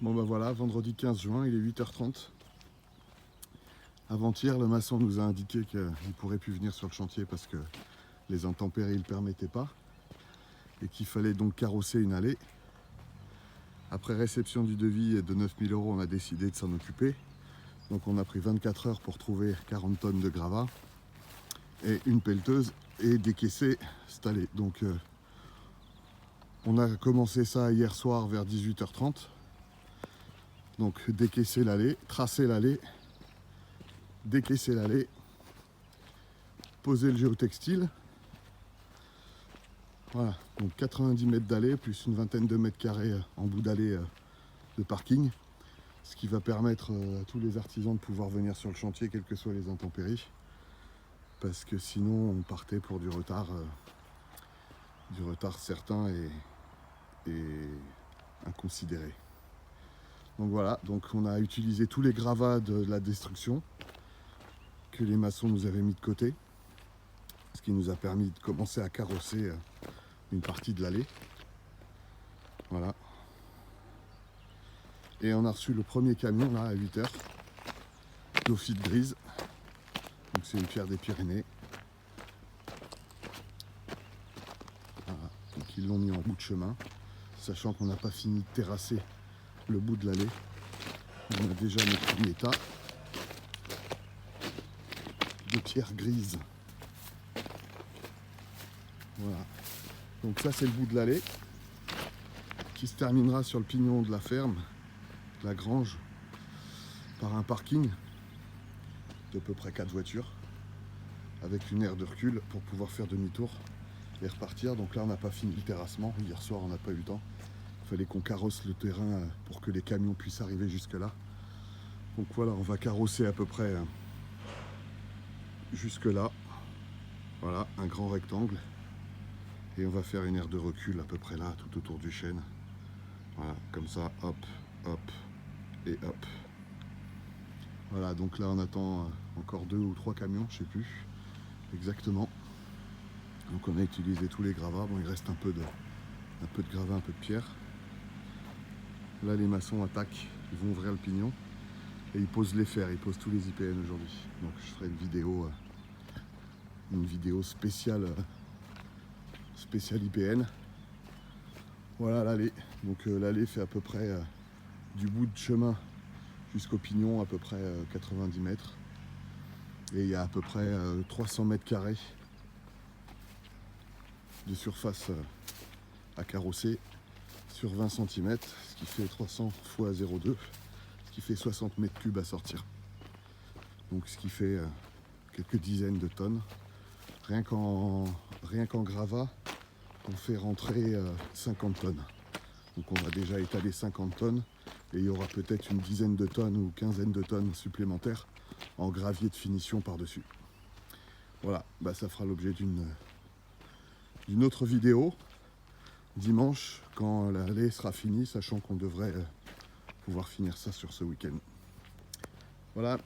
Bon bah voilà, vendredi 15 juin, il est 8h30. Avant-hier, le maçon nous a indiqué qu'il ne pourrait plus venir sur le chantier parce que les intempéries ne le permettaient pas et qu'il fallait donc carrosser une allée. Après réception du devis de 9 000 €, on a décidé de s'en occuper. Donc on a pris 24 heures pour trouver 40 tonnes de gravats et une pelleteuse et décaisser cette allée. Donc on a commencé ça hier soir vers 18h30. Donc décaisser l'allée, tracer l'allée, décaisser l'allée, poser le géotextile. Voilà, donc 90 mètres d'allée plus une vingtaine de mètres carrés en bout d'allée de parking, ce qui va permettre à tous les artisans de pouvoir venir sur le chantier quelles que soient les intempéries, parce que sinon on partait pour du retard certain et inconsidéré. Donc voilà, donc on a utilisé tous les gravats de la destruction que les maçons nous avaient mis de côté, ce qui nous a permis de commencer à carrosser une partie de l'allée. Voilà. Et on a reçu le premier camion là à 8h, d'Ophyte grise. Donc c'est une pierre des Pyrénées. Voilà. Donc ils l'ont mis en bout de chemin, sachant qu'on n'a pas fini de terrasser le bout de l'allée. On a déjà notre premier tas de pierres grises. Voilà. Donc ça c'est le bout de l'allée qui se terminera sur le pignon de la ferme, de la grange, par un parking d'à peu près 4 voitures avec une aire de recul pour pouvoir faire demi-tour et repartir. Donc là on n'a pas fini le terrassement, hier soir on n'a pas eu le temps, il fallait qu'on carrosse le terrain pour que les camions puissent arriver jusque là. Donc voilà, on va carrosser à peu près jusque là, voilà, un grand rectangle, et on va faire une aire de recul à peu près là, tout autour du chêne. Voilà, comme ça, hop, hop et hop. Voilà, donc là on attend encore 2 ou 3 camions, je sais plus exactement. Donc on a utilisé tous les gravats. Bon, il reste un peu de gravats, un peu de pierre. Là les maçons attaquent, ils vont ouvrir le pignon et ils posent les fers, ils posent tous les IPN aujourd'hui. Donc je ferai une vidéo spéciale IPN. Voilà l'allée. Donc l'allée fait à peu près du bout de chemin jusqu'au pignon à peu près 90 mètres. Et il y a à peu près 300 mètres carrés de surface à carrosser sur 20 cm, ce qui fait 300 x 0,2, ce qui fait 60 mètres cubes à sortir. Donc ce qui fait quelques dizaines de tonnes. Rien qu'en gravat, on fait rentrer 50 tonnes. Donc on va déjà étaler 50 tonnes et il y aura peut-être une dizaine de tonnes ou quinzaine de tonnes supplémentaires en gravier de finition par-dessus. Voilà, bah ça fera l'objet d'une autre vidéo dimanche quand l'allée sera finie, sachant qu'on devrait pouvoir finir ça sur ce week-end. Voilà.